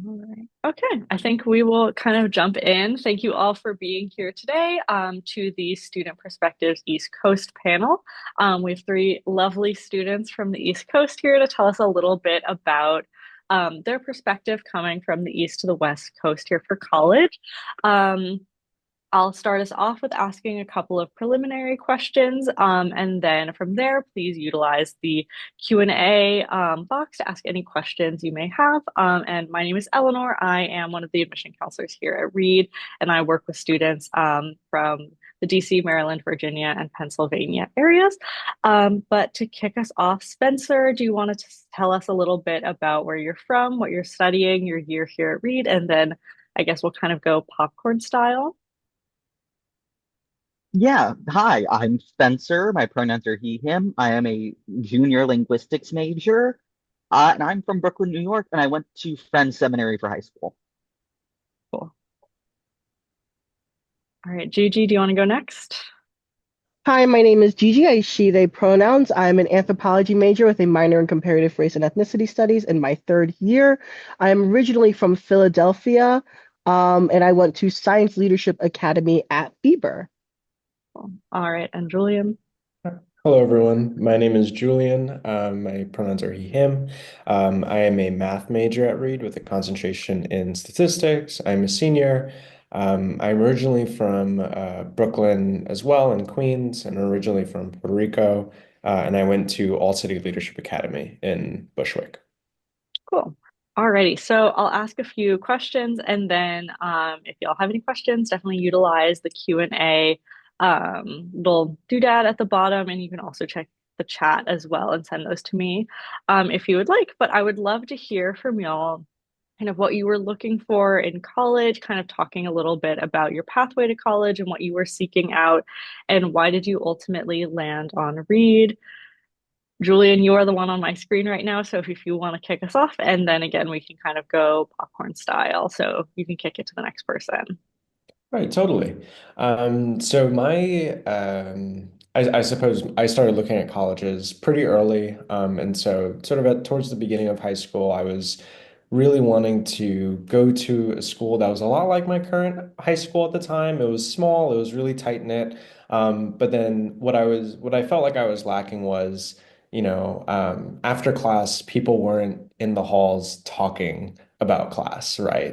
All right. Okay, I think we will kind of jump in. Thank you all for being here today to the Student Perspectives East Coast panel. We have three lovely students from the East Coast here to tell us a little bit about their perspective coming from the East to the West Coast here for college. Um, I'll start us off with asking a couple of preliminary questions, and then from there, please utilize the Q&A box to ask any questions you may have. And my name is Eleanor. I am one of the admission counselors here at Reed, and I work with students from the DC, Maryland, Virginia, and Pennsylvania areas. But to kick us off, Spencer, do you want to tell us a little bit about where you're from, what you're studying, your year here at Reed, and then I guess we'll kind of go popcorn style. Yeah, hi, I'm Spencer. My pronouns are he, him. I am a junior linguistics major, and I'm from Brooklyn, New York, and I went to Friends Seminary for high school. Cool. All right, Gigi, do you want to go next? Hi, my name is Gigi. I she, they pronouns. I'm an anthropology major with a minor in comparative race and ethnicity studies in my third year. I'm originally from Philadelphia, and I went to Science Leadership Academy at Bieber. Cool. All right, and Julian. Hello, everyone. My name is Julian. My pronouns are he, him. I am a math major at Reed with a concentration in statistics. I'm a senior. I'm originally from Brooklyn as well, in Queens, and originally from Puerto Rico. And I went to All City Leadership Academy in Bushwick. Cool. Alrighty, so I'll ask a few questions, and then if y'all have any questions, definitely utilize the Q&A little doodad at the bottom, and you can also check the chat as well and send those to me if you would like. But I would love to hear from y'all kind of what you were looking for in college, kind of talking a little bit about your pathway to college and what you were seeking out, and why did you ultimately land on Reed? Julian, you are the one on my screen right now, so if you want to kick us off, and then again, we can kind of go popcorn style, so you can kick it to the next person. Right, totally. So I suppose I started looking at colleges pretty early. And so sort of at towards the beginning of high school, I was really wanting to go to a school that was a lot like my current high school at the time. It was small, it was really tight knit. But then what I felt like I was lacking was, after class, people weren't in the halls talking about class, right?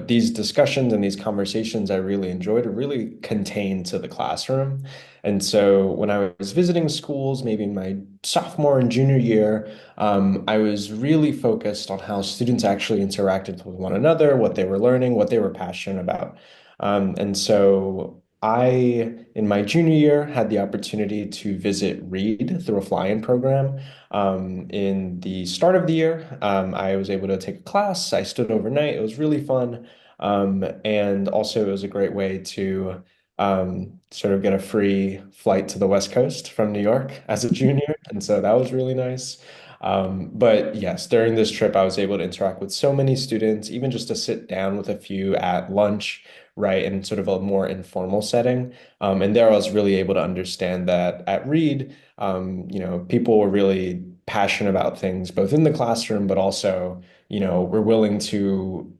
These discussions and these conversations I really enjoyed are really contained to the classroom. And so when I was visiting schools, maybe in my sophomore and junior year, I was really focused on how students actually interacted with one another, what they were learning, what they were passionate about. And so in my junior year, had the opportunity to visit Reed through a fly-in program. In the start of the year, I was able to take a class. I stood overnight. It was really fun. And also, it was a great way to sort of get a free flight to the West Coast from New York as a junior. And so that was really nice. But yes, during this trip, I was able to interact with so many students, even just to sit down with a few at lunch, right, in sort of a more informal setting. And there I was really able to understand that at Reed, people were really passionate about things, both in the classroom, but also, were willing to,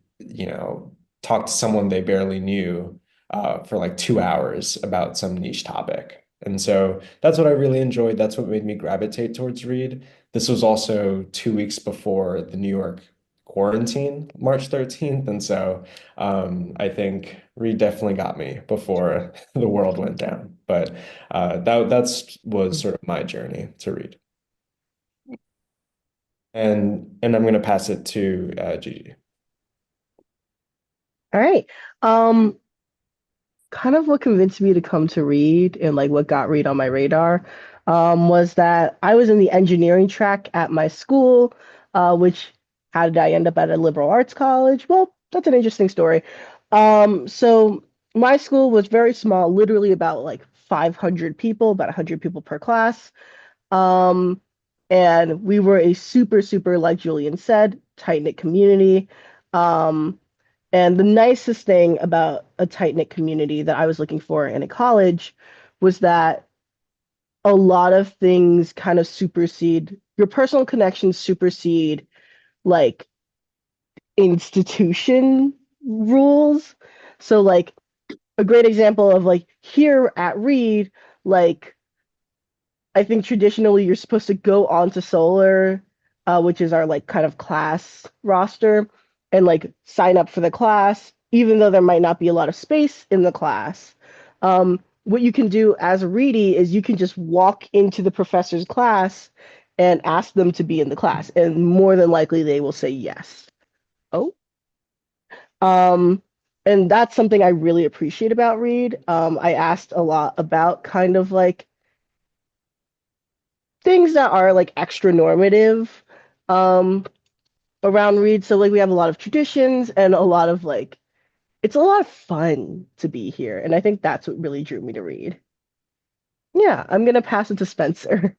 talk to someone they barely knew for like 2 hours about some niche topic. And so that's what I really enjoyed. That's what made me gravitate towards Reed. This was also 2 weeks before the New York quarantine, March 13th. And so I think Reed definitely got me before the world went down. But that's was sort of my journey to Reed. And I'm going to pass it to Gigi. All right. Um, Kind of what convinced me to come to Reed and like what got Reed on my radar, was that I was in the engineering track at my school, which how did I end up at a liberal arts college? Well, that's an interesting story. So my school was very small, literally about like 500 people, about 100 people per class. Um, and we were a super, super, like Julian said, tight-knit community. Um, and the nicest thing about a tight-knit community that I was looking for in a college was that a lot of things kind of supersede your personal connections supersede like institution rules. So like a great example of like here at Reed, like I think traditionally you're supposed to go on to Solar, which is our like kind of class roster, and like sign up for the class, even though there might not be a lot of space in the class. What you can do as a Reedy is you can just walk into the professor's class and ask them to be in the class, and more than likely they will say yes. Oh, um, and that's something I really appreciate about Reed. I asked a lot about kind of like things that are like extra normative um around Reed. So like we have a lot of traditions and a lot of like it's a lot of fun to be here. And I think that's what really drew me to Reed. Yeah, I'm gonna pass it to Spencer.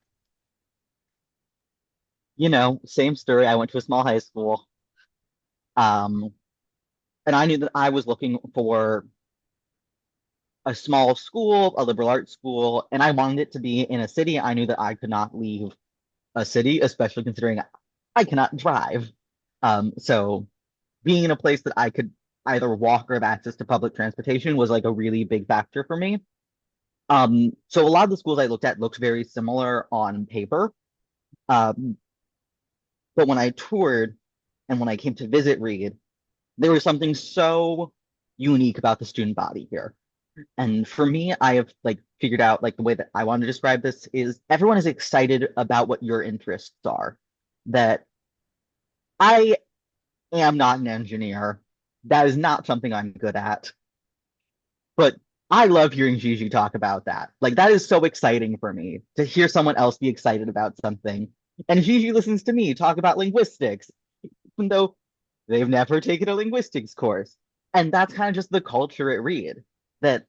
Same story. I went to a small high school. Um, and I knew that I was looking for a small school, a liberal arts school, and I wanted it to be in a city. I knew that I could not leave a city, especially considering I cannot drive. So being in a place that I could either walk or have access to public transportation was like a really big factor for me. So a lot of the schools I looked at looked very similar on paper. Um, but when I toured and when I came to visit Reed, there was something so unique about the student body here. And for me, I have like figured out like the way that I want to describe this is everyone is excited about what your interests are. That I am not an engineer. That is not something I'm good at. But I love hearing Gigi talk about that. Like that is so exciting for me to hear someone else be excited about something. And Gigi listens to me talk about linguistics, even though they've never taken a linguistics course. And that's kind of just the culture at Reed, that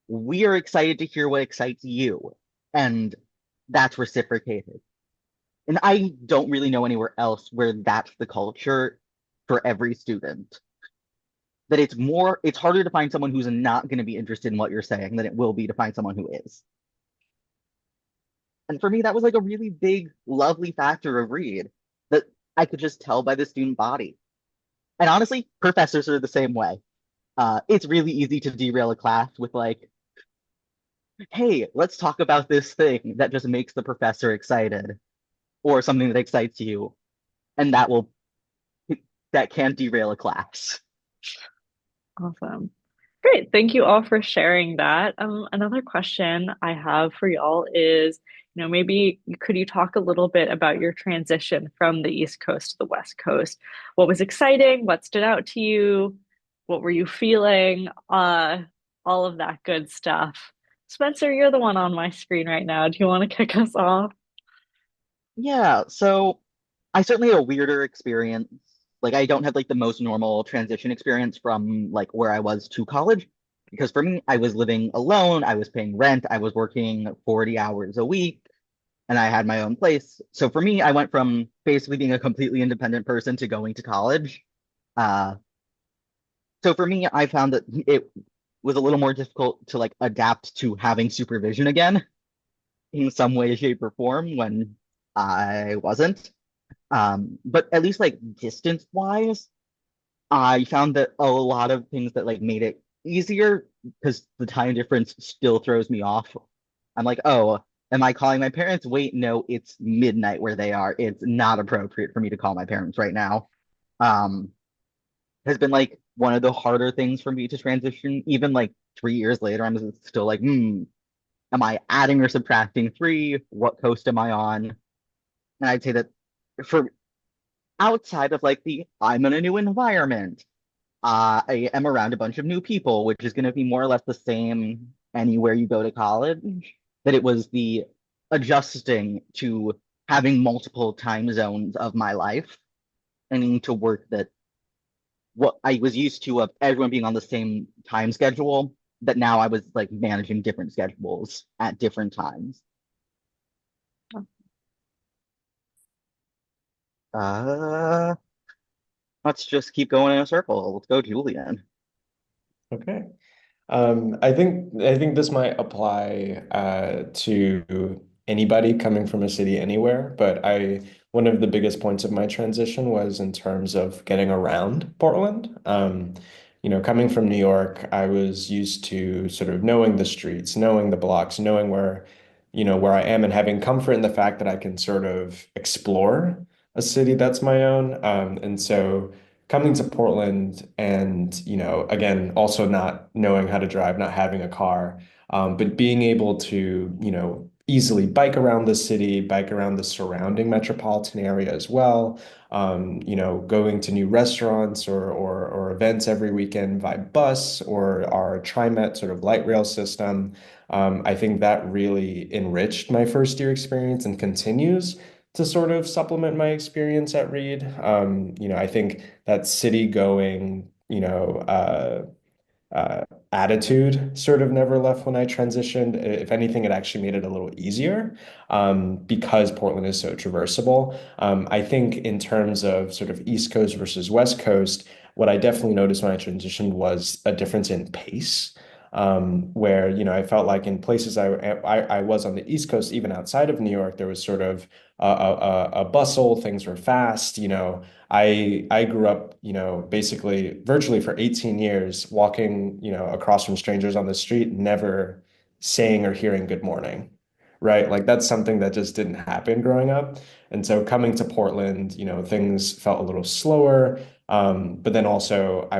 we are excited to hear what excites you. And that's reciprocated. And I don't really know anywhere else where that's the culture for every student. That it's harder to find someone who's not going to be interested in what you're saying than it will be to find someone who is. And for me, that was like a really big, lovely factor of Reed that I could just tell by the student body. And honestly, professors are the same way. It's really easy to derail a class with like, hey, let's talk about this thing that just makes the professor excited or something that excites you. And that can derail a class. Awesome. Great. Thank you all for sharing that. Another question I have for y'all is, maybe could you talk a little bit about your transition from the East Coast to the West Coast? What was exciting? What stood out to you? What were you feeling? All of that good stuff. Spencer, you're the one on my screen right now. Do you want to kick us off? Yeah, so I certainly had a weirder experience. Like I don't have like the most normal transition experience from like where I was to college. Because for me, I was living alone, I was paying rent, I was working 40 hours a week, and I had my own place. So for me, I went from basically being a completely independent person to going to college. Uh, so for me, I found that it was a little more difficult to like adapt to having supervision again in some way, shape, or form when I wasn't. But at least like distance wise, I found that a lot of things that like made it easier because the time difference still throws me off. I'm like, oh, am I calling my parents? Wait, no, it's midnight where they are. It's not appropriate for me to call my parents right now. Um, has been like one of the harder things for me to transition. Even like 3 years later, I'm still like, am I adding or subtracting three? What coast am I on? And I'd say that for outside of like the I'm in a new environment, I am around a bunch of new people, which is going to be more or less the same anywhere you go to college. That it was the adjusting to having multiple time zones of my life and needing to work that what I was used to of everyone being on the same time schedule, that now I was like managing different schedules at different times. Uh, let's just keep going in a circle. Let's go, Julian. Okay. I think this might apply to anybody coming from a city anywhere, but I one of the biggest points of my transition was in terms of getting around Portland. Coming from New York, I was used to sort of knowing the streets, knowing the blocks, knowing where I am and having comfort in the fact that I can sort of explore a city that's my own. And so coming to Portland and, again, also not knowing how to drive, not having a car, but being able to, easily bike around the city, bike around the surrounding metropolitan area as well. Going to new restaurants or events every weekend by bus or our TriMet sort of light rail system. I think that really enriched my first year experience and continues to sort of supplement my experience at Reed. I think that city going, uh, attitude sort of never left when I transitioned. If anything, it actually made it a little easier because Portland is so traversable. I think in terms of sort of East Coast versus West Coast, what I definitely noticed when I transitioned was a difference in pace. Where I felt like in places I was on the East Coast, even outside of New York, there was sort of a bustle. Things were fast. I grew up, basically virtually for 18 years walking, across from strangers on the street, never saying or hearing good morning, right? Like that's something that just didn't happen growing up. And so coming to Portland, things felt a little slower. But then also I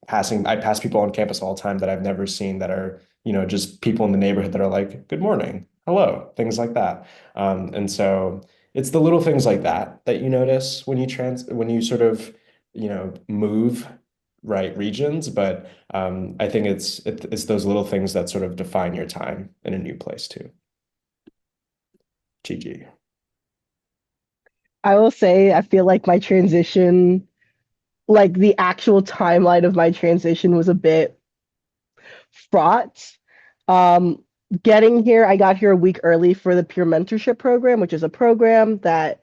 pass people on campus all the time that I've never seen that are, just people in the neighborhood that are like, good morning, hello, things like that. And so it's the little things like that that you notice when you sort of, move right regions. But I think it's those little things that sort of define your time in a new place too. GG. I will say, I feel like my transition, like the actual timeline of my transition was a bit fraught. Um, Getting here, I got here a week early for the peer mentorship program, which is a program that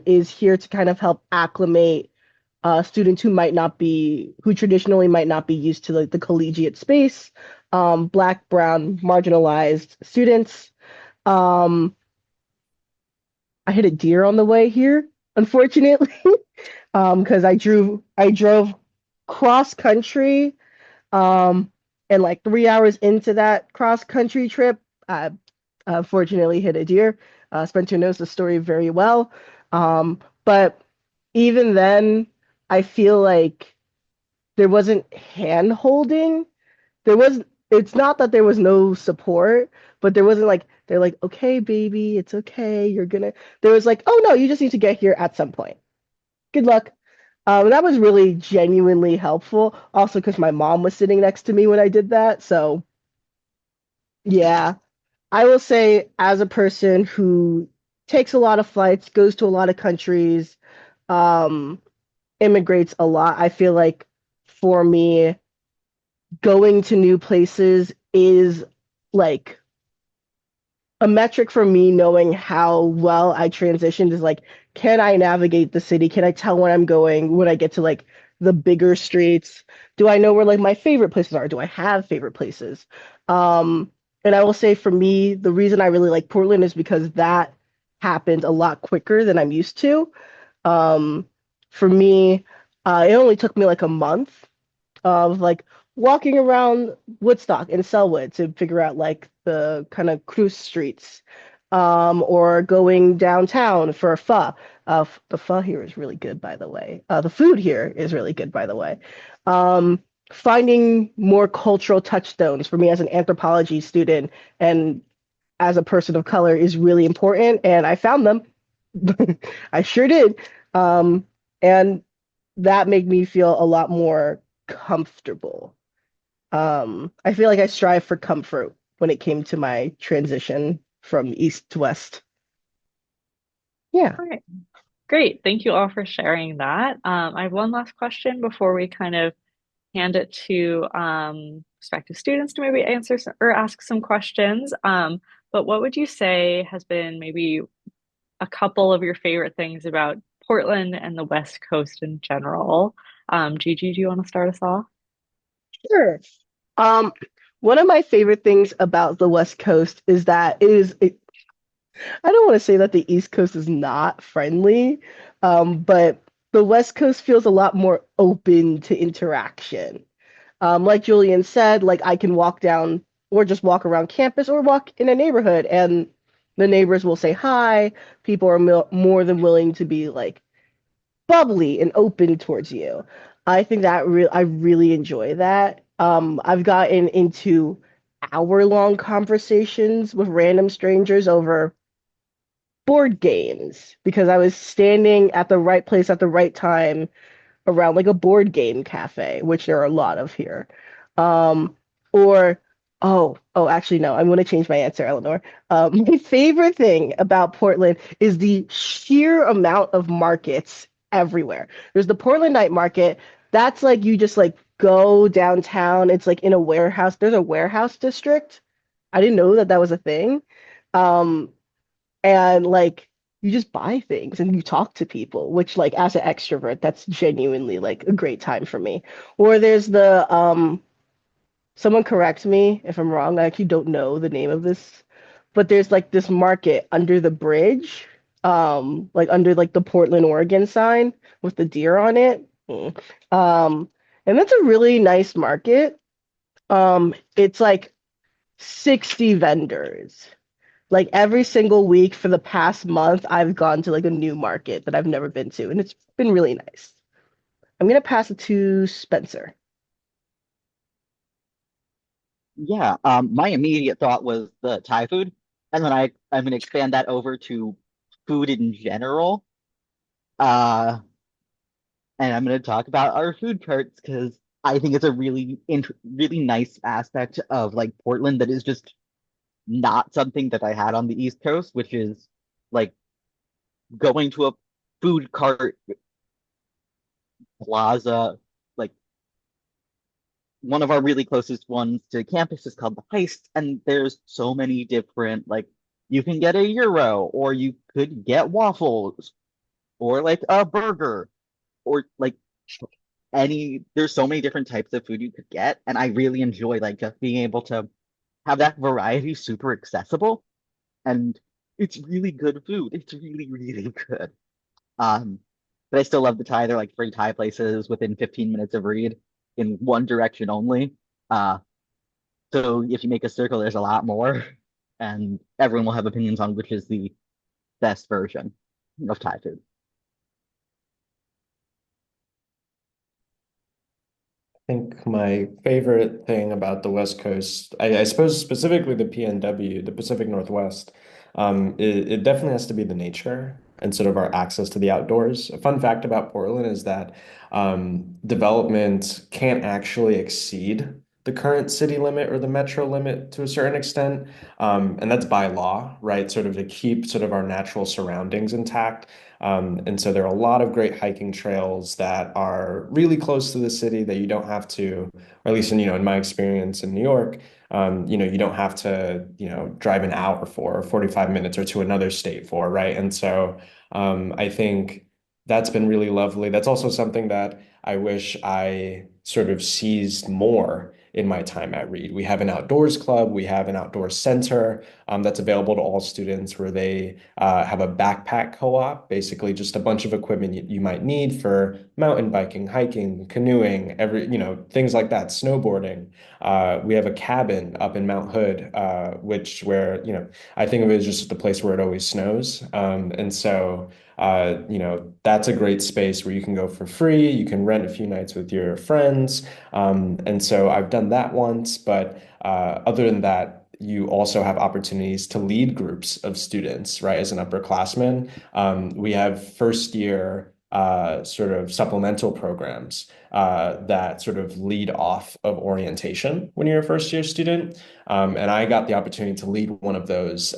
is here to kind of help acclimate students who traditionally might not be used to like the collegiate space, Black, Brown, marginalized students. Um, I hit a deer on the way here, unfortunately, because I drove cross country, um, and like 3 hours into that cross country trip, I unfortunately hit a deer. Spencer knows the story very well, but even then, I feel like there wasn't hand holding. There was It's not that there was no support, but there wasn't like they're like, okay, baby, it's okay. You're gonna There was like, oh no, you just need to get here at some point. Good luck. That was really genuinely helpful. Also, because my mom was sitting next to me when I did that. So yeah, I will say as a person who takes a lot of flights, goes to a lot of countries, um, immigrates a lot, I feel like for me, going to new places is like a metric for me knowing how well I transitioned is like, can I navigate the city? Can I tell where I'm going when I get to like the bigger streets? Do I know where like my favorite places are? Do I have favorite places? Um, and I will say for me, the reason I really like Portland is because that happened a lot quicker than I'm used to. Um, for me, it only took me like a month of like walking around Woodstock and Selwood to figure out like the kind of cruise streets, or going downtown for a pho. The pho here is really good, by the way. The food here is really good, by the way. Um, Finding more cultural touchstones for me as an anthropology student and as a person of color is really important, and I found them. I sure did. And that made me feel a lot more comfortable. I feel like I strive for comfort when it came to my transition from east to west. Yeah. All right. Great. Thank you all for sharing that. I have one last question before we kind of hand it to prospective students to maybe answer or ask some questions. But what would you say has been maybe a couple of your favorite things about Portland and the West Coast in general? Gigi, do you want to start us off? Sure. Um, One of my favorite things about the West Coast is that I don't want to say that the East Coast is not friendly, but the West Coast feels a lot more open to interaction. Like Julian said, like I can walk down or just walk around campus or walk in a neighborhood and the neighbors will say hi. People are more than willing to be like bubbly and open towards you. I think that I really enjoy that. I've gotten into hour-long conversations with random strangers over board games because I was standing at the right place at the right time around like a board game cafe, which there are a lot of here. Um, or actually no, I'm going to change my answer, Eleanor. My favorite thing about Portland is the sheer amount of markets everywhere. There's the Portland Night Market. That's like you just like go downtown. It's like in a warehouse. There's a warehouse district. I didn't know that that was a thing. Um, and like you just buy things and you talk to people, which like as an extrovert that's genuinely like a great time for me. Or there's the someone correct me if I'm wrong, I actually don't know the name of this, but there's like this market under the bridge, like under like the Portland Oregon sign with the deer on it. um and that's a really nice market. It's like 60 vendors. Like every single week for the past month, I've gone to like a new market that I've never been to, and it's been really nice. I'm gonna pass it to Spencer. Yeah, my immediate thought was the Thai food, and then I'm gonna expand that over to food in general. Uh, and I'm gonna talk about our food carts because I think it's a really nice aspect of like Portland that is just not something that I had on the East Coast, which is like going to a food cart plaza. Like one of our really closest ones to campus is called the Heist, and there's so many different like you can get a euro, or you could get waffles, or like a burger, or like there's so many different types of food you could get, and I really enjoy like just being able to have that variety super accessible, and it's really good food. It's really, really good. Um, but I still love the Thai. They're like free Thai places within 15 minutes of Reed in one direction only. Uh, so if you make a circle, there's a lot more, and everyone will have opinions on which is the best version of Thai food. Think my favorite thing about the West Coast, I suppose specifically the PNW, the Pacific Northwest, it definitely has to be the nature and sort of our access to the outdoors. A fun fact about Portland is that development can't actually exceed the current city limit or the metro limit to a certain extent. And that's by law, right? Sort of to keep sort of our natural surroundings intact. And so there are a lot of great hiking trails that are really close to the city that you don't have to, or at least in my experience in New York, you don't have to, drive an hour for or 45 minutes or to another state for, right? And so I think that's been really lovely. That's also something that I wish I sort of seized more in my time at Reed. We have an outdoors club, we have an outdoor center that's available to all students where they have a backpack co-op, basically just a bunch of equipment you might need for mountain biking, hiking, canoeing, things like that, snowboarding. We have a cabin up in Mount Hood, where I think of it as just the place where it always snows. And so that's a great space where you can go for free. You can rent a few nights with your friends. And so I've done that once, but other than that, you also have opportunities to lead groups of students, right? As an upperclassman, we have first year sort of supplemental programs that sort of lead off of orientation when you're a first year student. And I got the opportunity to lead one of those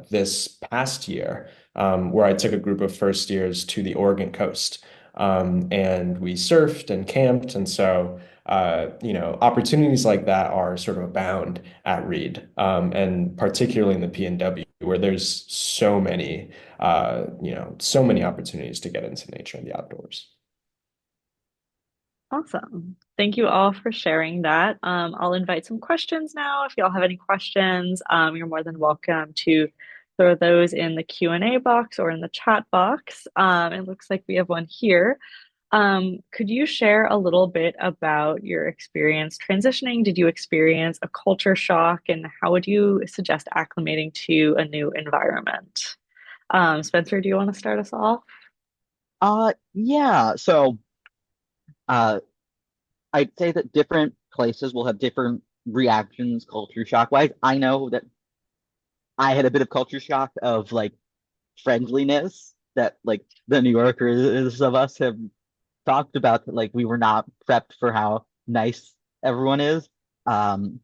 this past year, where I took a group of first years to the Oregon coast. And we surfed and camped. And so, opportunities like that are sort of abound at Reed, and particularly in the PNW, where there's so many opportunities to get into nature and the outdoors. Awesome. Thank you all for sharing that. I'll invite some questions now. If y'all have any questions, you're more than welcome to throw those in the Q&A box or in the chat box. It looks like we have one here. Could you share a little bit about your experience transitioning? Did you experience a culture shock, and how would you suggest acclimating to a new environment? Spencer, do you want to start us off? Yeah. So, uh, I'd say that different places will have different reactions culture shock wise. I know that I had a bit of culture shock of like friendliness that like the New Yorkers of us have talked about that like we were not prepped for how nice everyone is. Um,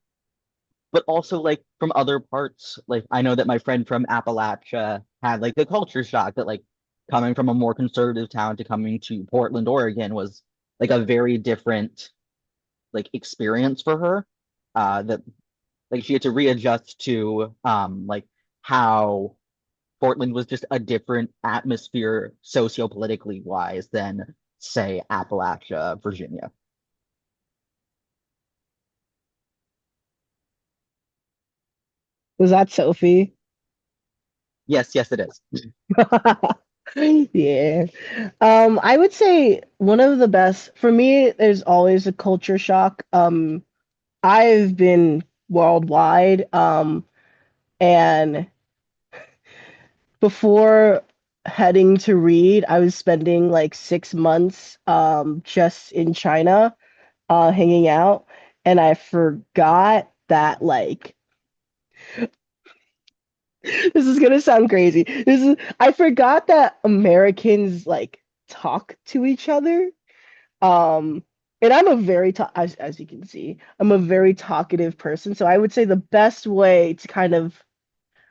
but also like from other parts, like I know that my friend from Appalachia had like the culture shock that like coming from a more conservative town to coming to Portland, Oregon was like a very different like experience for her. That like she had to readjust to like how Portland was just a different atmosphere sociopolitically wise than say Appalachia, Virginia. Was that Sophie? Yes, yes, it is. Yeah. I would say one of the best for me, there's always a culture shock. I've been worldwide, and before heading to Reed, I was spending like 6 months just in China, hanging out, and I forgot that like this is gonna sound crazy. I forgot that Americans like talk to each other. Um, and I'm a very as you can see, I'm a very talkative person. So I would say the best way to kind of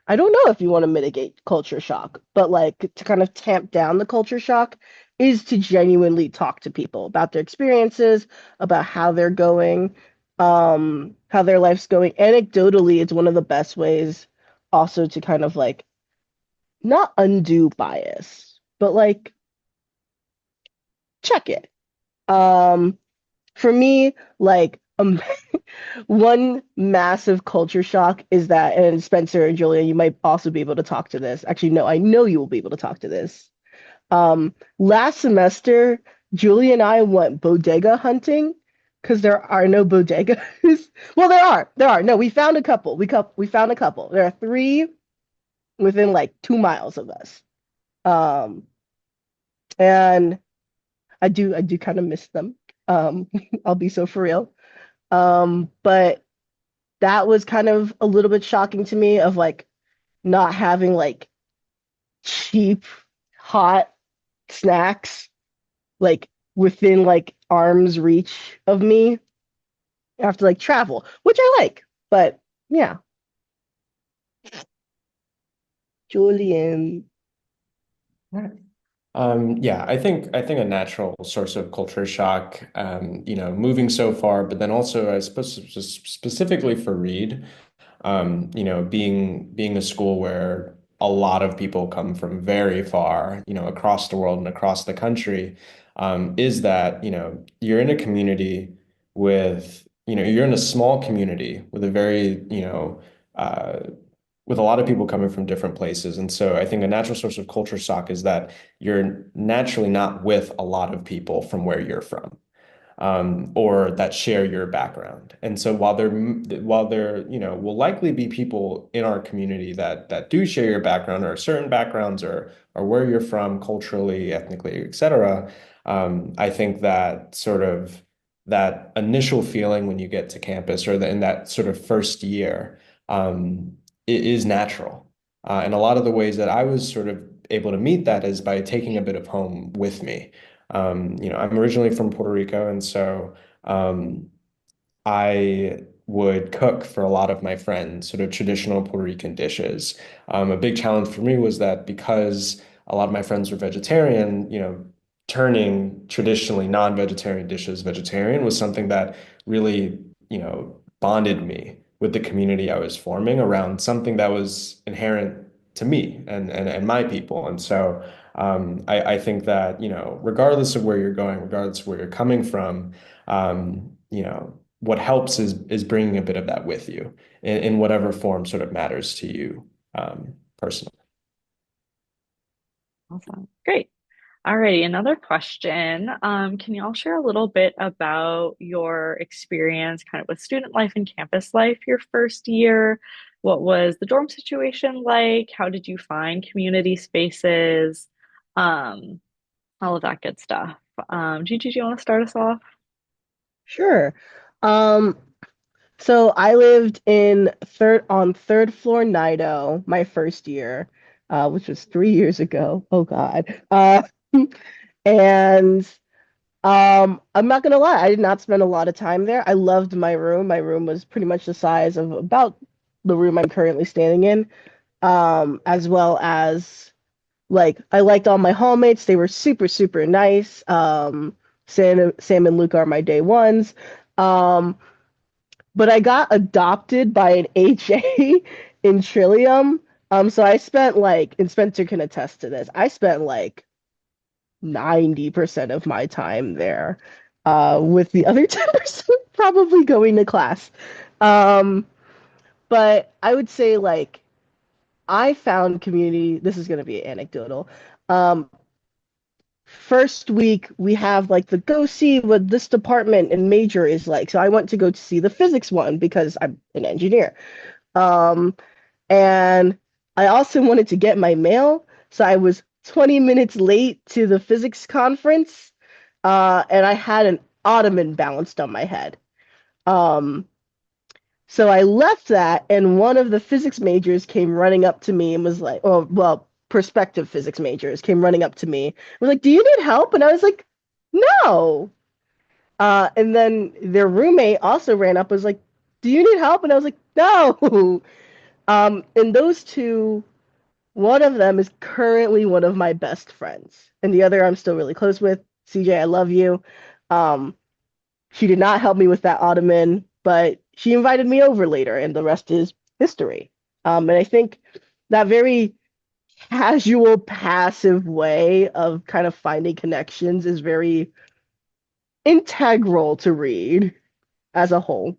I don't know if you want to mitigate culture shock, but like to kind of tamp down the culture shock is to genuinely talk to people about their experiences, about how they're going, how their life's going. Anecdotally, it's one of the best ways also to kind of like not undo bias, but like check it. Um, for me, like one massive culture shock is that, and Spencer and Julia, you might also be able to talk to this. Actually, no, I know you will be able to talk to this. Last semester, Julia and I went bodega hunting because there are no bodegas. Well, there are. There are. No, we found a couple. We found a couple. There are three within like 2 miles of us. Um, and I do kind of miss them. I'll be so for real. But that was kind of a little bit shocking to me of like not having like cheap hot snacks like within like arm's reach of me after like travel, which I like. But yeah, Julian. Right. Yeah, I think a natural source of culture shock, moving so far, but then also I suppose specifically for Reed, being a school where a lot of people come from very far, across the world and across the country, is that, you're in a community you're in a small community with a very, uh, with a lot of people coming from different places. And so I think a natural source of culture shock is that you're naturally not with a lot of people from where you're from, or that share your background. And so while there will likely be people in our community that do share your background or certain backgrounds or where you're from culturally, ethnically, etc. I think that sort of that initial feeling when you get to campus or in that sort of first year, it is natural. And a lot of the ways that I was sort of able to meet that is by taking a bit of home with me. I'm originally from Puerto Rico, and so I would cook for a lot of my friends, sort of traditional Puerto Rican dishes. A big challenge for me was that because a lot of my friends were vegetarian, turning traditionally non-vegetarian dishes vegetarian was something that really, bonded me with the community I was forming around something that was inherent to me and my people. And so I think that, regardless of where you're going, regardless of where you're coming from, what helps is bringing a bit of that with you in whatever form sort of matters to you personally. Awesome. Great. Alrighty, another question. Can you all share a little bit about your experience kind of with student life and campus life your first year? What was the dorm situation like? How did you find community spaces? Um, all of that good stuff. Gigi, do you want to start us off? Sure. Um, so I lived in third floor Nido my first year, which was 3 years ago. Oh God. And I'm not gonna lie, I did not spend a lot of time there. I loved my room. My room was pretty much the size of about the room I'm currently standing in. As well as like I liked all my hallmates. They were super, super nice. Sam and Luke are my day ones. Um, but I got adopted by an HA in Trillium. So I spent like, and Spencer can attest to this, I spent like 90% of my time there, with the other 10% probably going to class. Um, but I would say like I found community, this is going to be anecdotal. Um, First week we have like the go see what this department and major is like. So I went to go to see the physics one because I'm an engineer. Um, and I also wanted to get my mail, so I was 20 minutes late to the physics conference, and I had an ottoman balanced on my head. Um, so I left that, and one of the physics majors came running up to me and was like, oh, well, prospective physics majors came running up to me. Was like, "Do you need help?" And I was like, "No." And then their roommate also ran up, was like, "Do you need help?" And I was like, "No." And those two, one of them is currently one of my best friends, and the other I'm still really close with. CJ, I love you. Um, she did not help me with that ottoman, but she invited me over later, and the rest is history. And I think that very casual, passive way of kind of finding connections is very integral to Reed as a whole.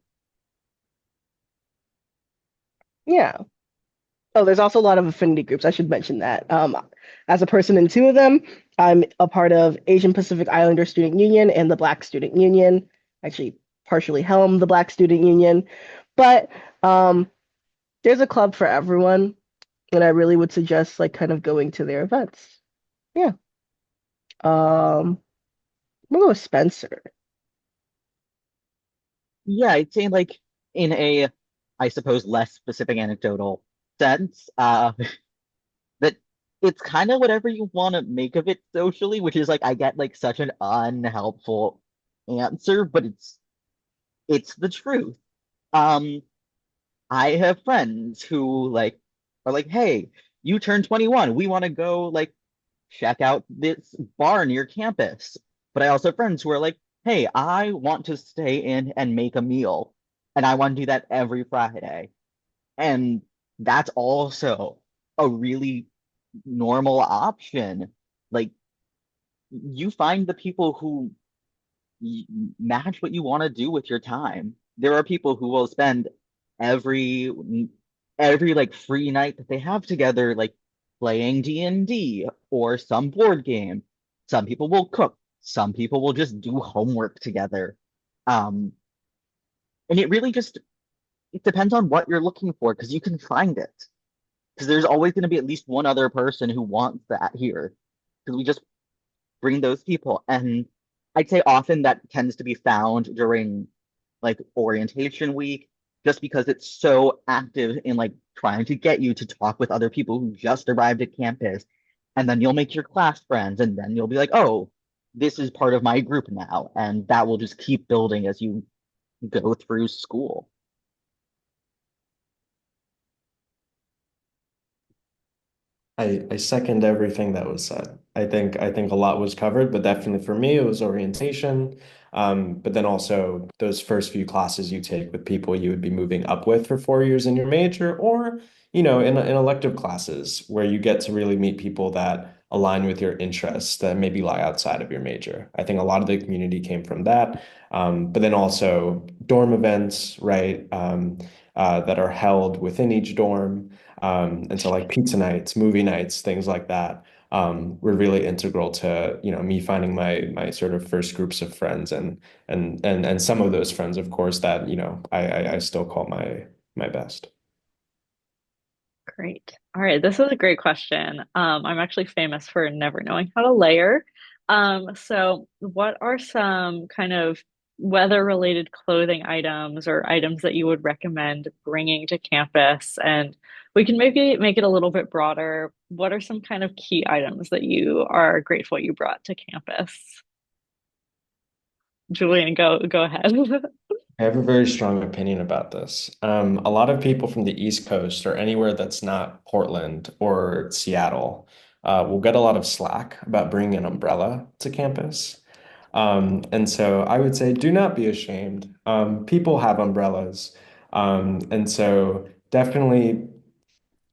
Yeah. Oh, there's also a lot of affinity groups. I should mention that. As a person in two of them, I'm a part of Asian Pacific Islander Student Union and the Black Student Union. Actually, partially helm the Black Student Union, but um, there's a club for everyone, and I really would suggest like kind of going to their events. Yeah. I'm gonna go with Spencer. Yeah, I'd say like in a, I suppose, less specific anecdotal sense, that it's kind of whatever you want to make of it socially, which is like I get like such an unhelpful answer, but it's the truth. Um, I have friends who like are like, hey, you turned 21. We want to go like check out this bar near campus. But I also have friends who are like, hey, I want to stay in and make a meal. And I want to do that every Friday. And that's also a really normal option. Like, you find the people who y- match what you want to do with your time. There are people who will spend every every like free night that they have together like playing D&D or some board game. Some people will cook. Some people will just do homework together. Um, and it really just it depends on what you're looking for because you can find it. Because there's always going to be at least one other person who wants that here. Because we just bring those people. And I'd say often that tends to be found during like orientation week, just because it's so active in like trying to get you to talk with other people who just arrived at campus. And then you'll make your class friends, and then you'll be like, oh, this is part of my group now. And that will just keep building as you go through school. I second everything that was said. I think a lot was covered, but definitely for me it was orientation. But then also those first few classes you take with people you would be moving up with for 4 years in your major, or in elective classes where you get to really meet people that align with your interests that maybe lie outside of your major. I think a lot of the community came from that. But then also dorm events, right? That are held within each dorm. And so like pizza nights, movie nights, things like that. were really integral to, me finding my sort of first groups of friends and some of those friends, of course, that, I still call my best. Great. All right, this is a great question. I'm actually famous for never knowing how to layer. So what are some kind of weather-related clothing items or items that you would recommend bringing to campus? And we can maybe make it a little bit broader. What are some kind of key items that you are grateful you brought to campus? Julian, go ahead. I have a very strong opinion about this. A lot of people from the East Coast or anywhere that's not Portland or Seattle will get a lot of slack about bringing an umbrella to campus. And so I would say do not be ashamed. People have umbrellas. And so definitely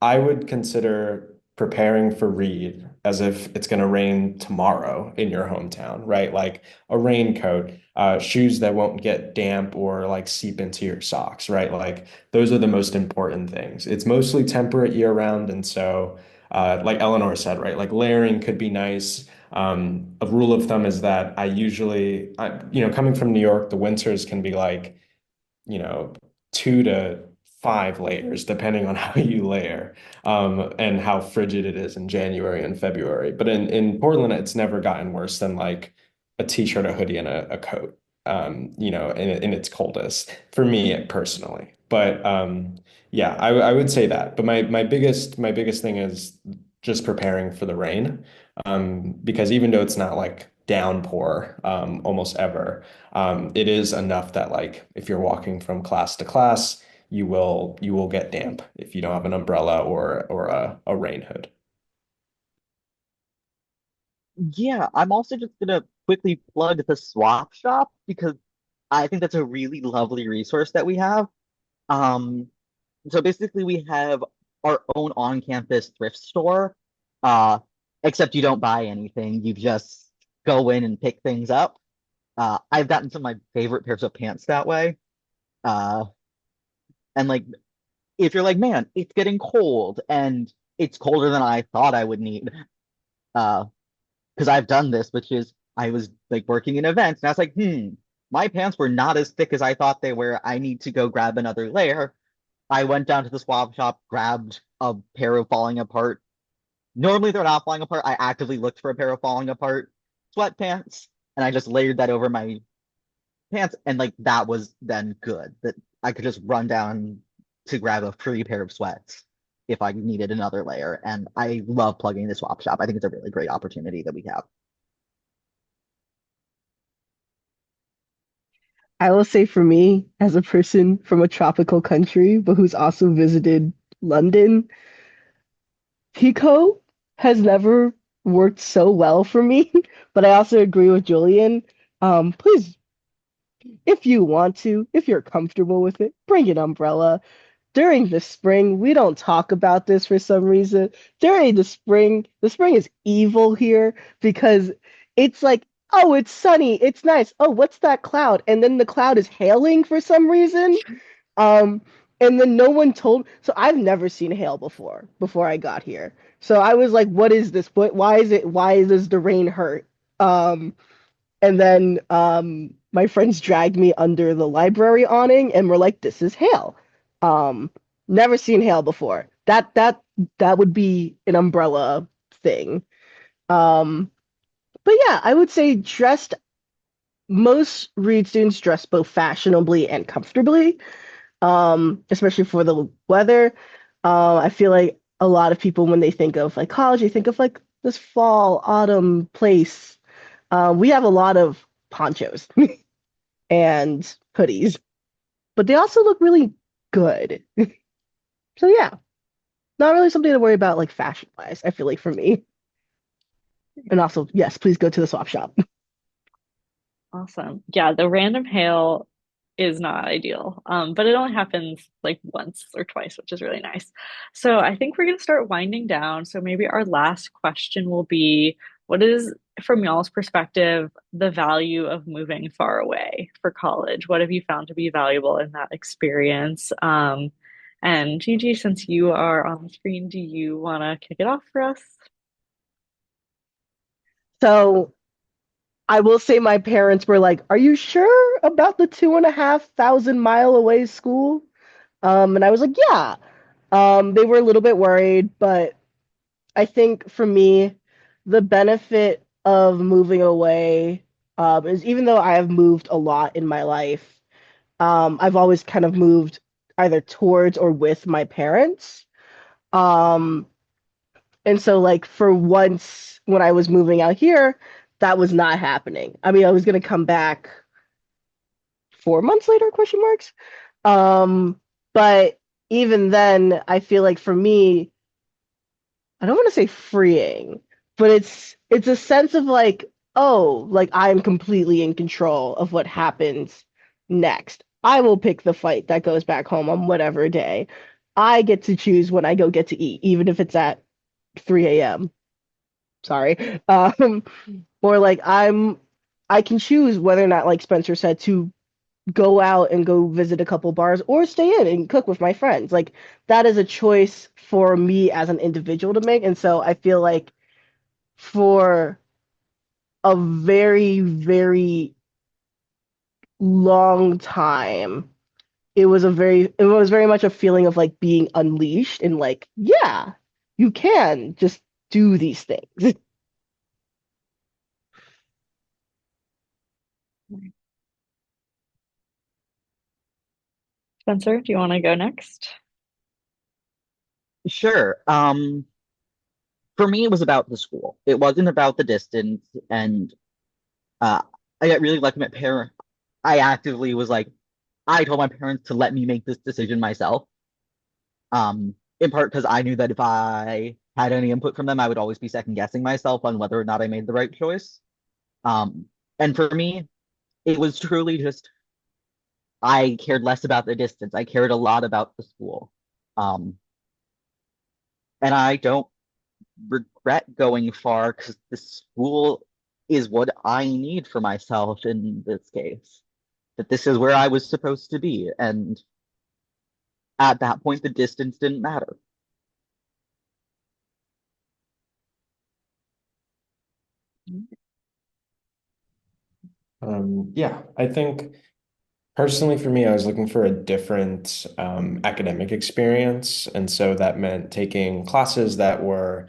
I would consider preparing for Reed as if it's going to rain tomorrow in your hometown, right? Like a raincoat, shoes that won't get damp or like seep into your socks, right? Like those are the most important things. It's mostly temperate year round. And so, like Eleanor said, right? Like layering could be nice. A rule of thumb is that coming from New York, the winters can be like, you know, 2 to 5 layers, depending on how you layer, and how frigid it is in January and February. But in Portland, it's never gotten worse than like a t-shirt, a hoodie, and a coat, in its coldest for me personally. But yeah, I would say that. But my biggest thing is just preparing for the rain, because even though it's not like downpour almost ever, it is enough that like if you're walking from class to class, you will get damp if you don't have an umbrella or a rain hood. Yeah, I'm also just gonna quickly plug the swap shop because I think that's a really lovely resource that we have. Um, so basically we have our own on-campus thrift store. Uh, except you don't buy anything, you just go in and pick things up. I've gotten some of my favorite pairs of pants that way. Uh, and like if you're like, man, it's getting cold and it's colder than I thought I would need. Uh, because I've done this, which is I was like working in events and I was like, my pants were not as thick as I thought they were. I need to go grab another layer. I went down to the swap shop, grabbed a pair of falling apart. Normally they're not falling apart. I actively looked for a pair of falling apart sweatpants and I just layered that over my pants and like that was then good. That I could just run down to grab a free pair of sweats if I needed another layer. And I love plugging the swap shop. I think it's a really great opportunity that we have. I will say for me, as a person from a tropical country, but who's also visited London, Pico has never worked so well for me. But I also agree with Julian. Please, if you want to, if you're comfortable with it, bring an umbrella. During the spring, we don't talk about this for some reason. During the spring is evil here because it's like, oh, it's sunny, it's nice. Oh, what's that cloud? And then the cloud is hailing for some reason. Um, and then no one told. So I've never seen hail before I got here. So I was like, what is this? Why is it? Why does the rain hurt? And then my friends dragged me under the library awning and were like, "This is hail." Um, Never seen hail before. That would be an umbrella thing. Um, but yeah, I would say dressed. Most Reed students dress both fashionably and comfortably, especially for the weather. I feel like a lot of people, when they think of like college, they think of like this fall, autumn place. We have a lot of ponchos and hoodies, but they also look really good. So yeah, not really something to worry about like fashion wise, I feel like for me. And also, yes, please go to the swap shop. Awesome. Yeah, the random hail is not ideal. But it only happens like once or twice, which is really nice. So I think we're gonna start winding down. So maybe our last question will be, what is, from y'all's perspective, the value of moving far away for college? What have you found to be valuable in that experience? And Gigi, since you are on the screen, do you want to kick it off for us? So I will say my parents were like, "Are you sure about the 2,500 mile away school?" And I was like, "Yeah." They were a little bit worried, but I think for me, the benefit of moving away is even though I have moved a lot in my life, I've always kind of moved either towards or with my parents. Um, and so, like, for once when I was moving out here, that was not happening. I mean, I was going to come back 4 months later, question marks. Um, but even then, I feel like for me, I don't want to say freeing, but it's a sense of like, oh, like I'm completely in control of what happens next. I will pick the flight that goes back home on whatever day. I get to choose when I go get to eat, even if it's at 3 a.m. Sorry. Or like I can choose whether or not, like Spencer said, to go out and go visit a couple bars or stay in and cook with my friends. Like that is a choice for me as an individual to make. And so I feel like for a very, very long time, it was very much a feeling of like being unleashed and like, yeah, you can just do these things. Spencer, do you want to go next? Sure. For me, it was about the school. It wasn't about the distance, and uh, I got really lucky. My parent, I actively was like, I told my parents to let me make this decision myself. In part because I knew that if I had any input from them, I would always be second guessing myself on whether or not I made the right choice. Um, and for me, it was truly just I cared less about the distance. I cared a lot about the school. Um, and I don't regret going far because the school is what I need for myself in this case. That this is where I was supposed to be. And at that point, the distance didn't matter. Yeah, I think personally for me, I was looking for a different academic experience. And so that meant taking classes that were,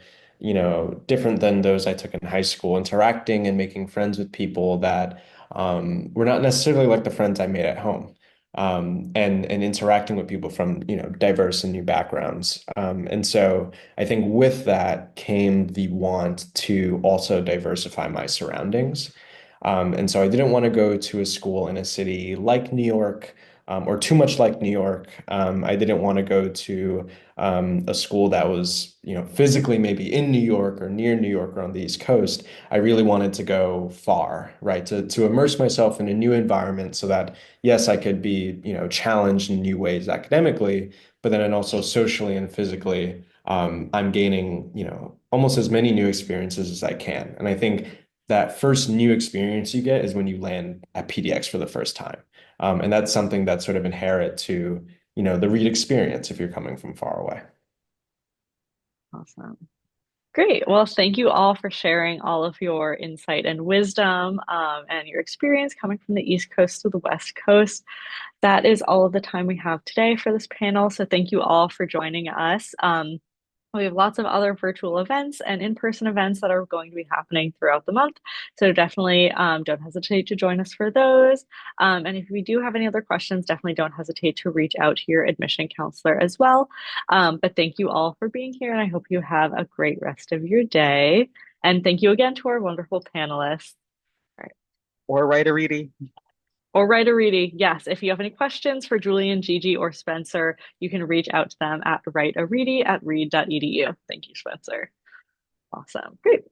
different than those I took in high school, interacting and making friends with people that were not necessarily like the friends I made at home. And interacting with people from, diverse and new backgrounds. And so I think with that came the want to also diversify my surroundings. And so I didn't want to go to a school in a city like New York, or too much like New York. I didn't want to go to a school that was, physically maybe in New York or near New York or on the East Coast. I really wanted to go far, right? To immerse myself in a new environment so that, yes, I could be, challenged in new ways academically, but then also socially and physically, I'm gaining, almost as many new experiences as I can. And I think that first new experience you get is when you land at PDX for the first time. And that's something that's sort of inherent to, the read experience if you're coming from far away. Awesome. Great. Well, thank you all for sharing all of your insight and wisdom and your experience coming from the East Coast to the West Coast. That is all of the time we have today for this panel. So thank you all for joining us. We have lots of other virtual events and in-person events that are going to be happening throughout the month. So definitely don't hesitate to join us for those. And if we do have any other questions, definitely don't hesitate to reach out to your admission counselor as well. But thank you all for being here, and I hope you have a great rest of your day. And thank you again to our wonderful panelists. All right. Or write a Reedy. Or write a reading. Yes, if you have any questions for Julian, Gigi, or Spencer, you can reach out to them at writeareedy@reed.edu. Thank you, Spencer. Awesome. Great.